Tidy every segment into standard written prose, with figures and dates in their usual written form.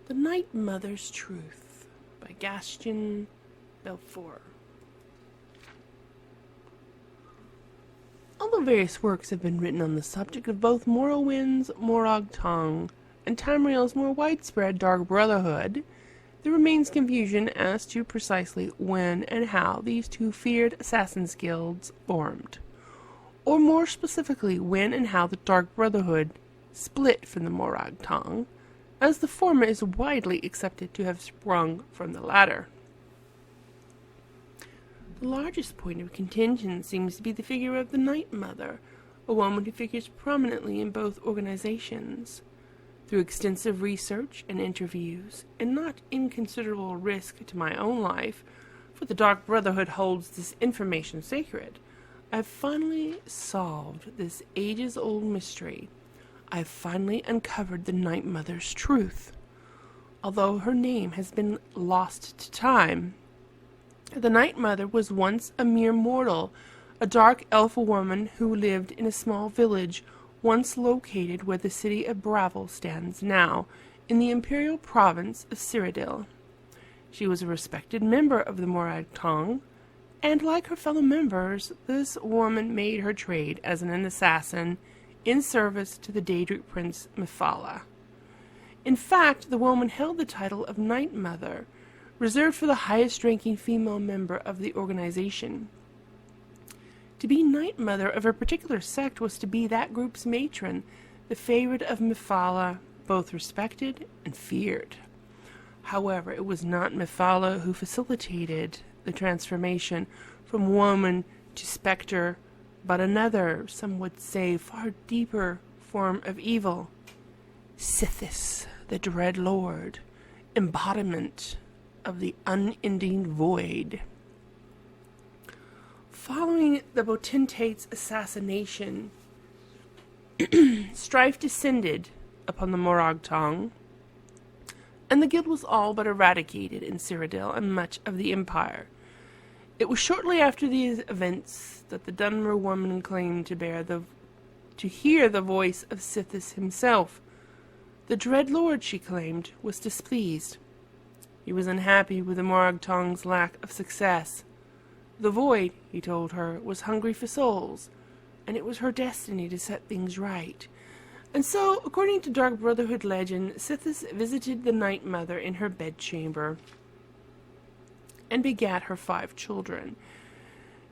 The Night Mother's Truth by Gaston Belfort. Although various works have been written on the subject of both Morrowind's Morag Tong and Tamriel's more widespread Dark Brotherhood, there remains confusion as to precisely when and how these two feared assassins' guilds formed, or more specifically when and how the Dark Brotherhood split from the Morag Tong, as the former is widely accepted to have sprung from the latter. The largest point of contention seems to be the figure of the Night Mother, a woman who figures prominently in both organizations. Through extensive research and interviews, and not inconsiderable risk to my own life, for the Dark Brotherhood holds this information sacred, I have finally solved this ages-old mystery. I have finally uncovered the Night Mother's truth. Although her name has been lost to time, the Night Mother was once a mere mortal, a dark elf woman who lived in a small village once located where the city of Bravel stands now, in the imperial province of Cyrodiil. She was a respected member of the Morag Tong, and like her fellow members, this woman made her trade as an assassin in service to the Daedric prince Mephala. In fact, the woman held the title of Night Mother, reserved for the highest-ranking female member of the organization. To be Night Mother of a particular sect was to be that group's matron, the favorite of Mephala, both respected and feared. However, it was not Mephala who facilitated the transformation from woman to spectre, but another, some would say, far deeper form of evil. Sithis, the Dread Lord, embodiment of the unending void. Following the potentate's assassination, strife descended upon the Morag Tong, and the guild was all but eradicated in Cyrodiil and much of the Empire. It was shortly after these events that the Dunmer woman claimed to hear the voice of Sithis himself. The Dread Lord, she claimed, was displeased. He was unhappy with the Morag Tong's lack of success. The void, he told her, was hungry for souls, and it was her destiny to set things right. And so, according to Dark Brotherhood legend, Sithis visited the Night Mother in her bedchamber and begat her 5 children.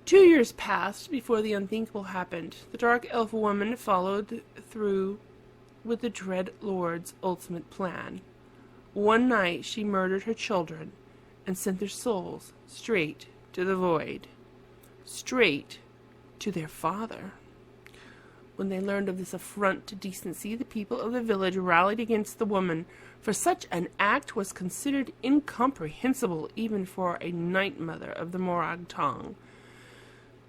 2 years passed before the unthinkable happened. The Dark Elf woman followed through with the Dread Lord's ultimate plan. One night she murdered her children and sent their souls straight to the void, straight to their father. When they learned of this affront to decency, the people of the village rallied against the woman, for such an act was considered incomprehensible even for a Night Mother of the Morag Tong.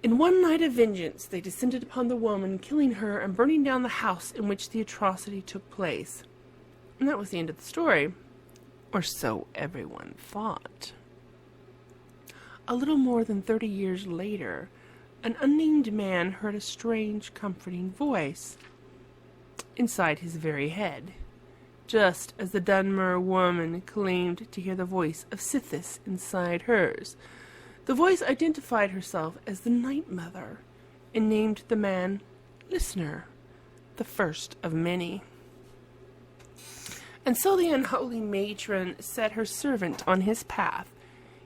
In one night of vengeance, they descended upon the woman, killing her and burning down the house in which the atrocity took place. And that was the end of the story. Or so everyone thought. A little more than 30 years later, an unnamed man heard a strange, comforting voice inside his very head, just as the Dunmer woman claimed to hear the voice of Sithis inside hers. The voice identified herself as the Night Mother and named the man Listener, the first of many. And so the unholy matron set her servant on his path.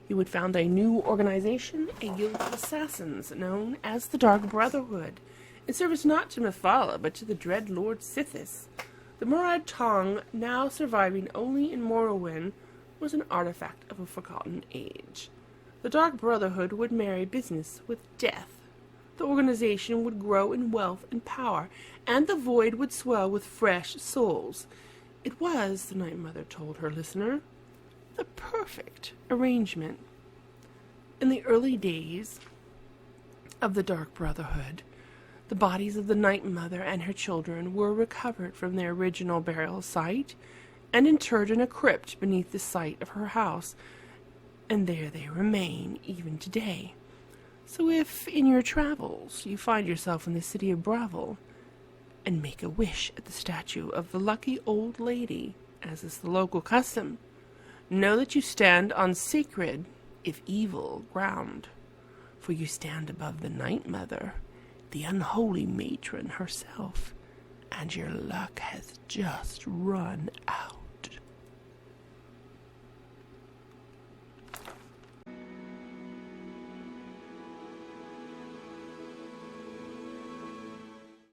He would found a new organization, a guild of assassins known as the Dark Brotherhood, in service not to Mephala, but to the Dread Lord Sithis. The Morag Tong, now surviving only in Morrowind, was an artifact of a forgotten age. The Dark Brotherhood would marry business with death. The organization would grow in wealth and power, and the void would swell with fresh souls. It was, the Night Mother told her listener, the perfect arrangement. In the early days of the Dark Brotherhood, the bodies of the Night Mother and her children were recovered from their original burial site and interred in a crypt beneath the site of her house, and there they remain even today. So if, in your travels, you find yourself in the city of Bravel, and make a wish at the statue of the lucky old lady, as is the local custom, know that you stand on sacred, if evil, ground, for you stand above the Night Mother, the unholy matron herself, and your luck has just run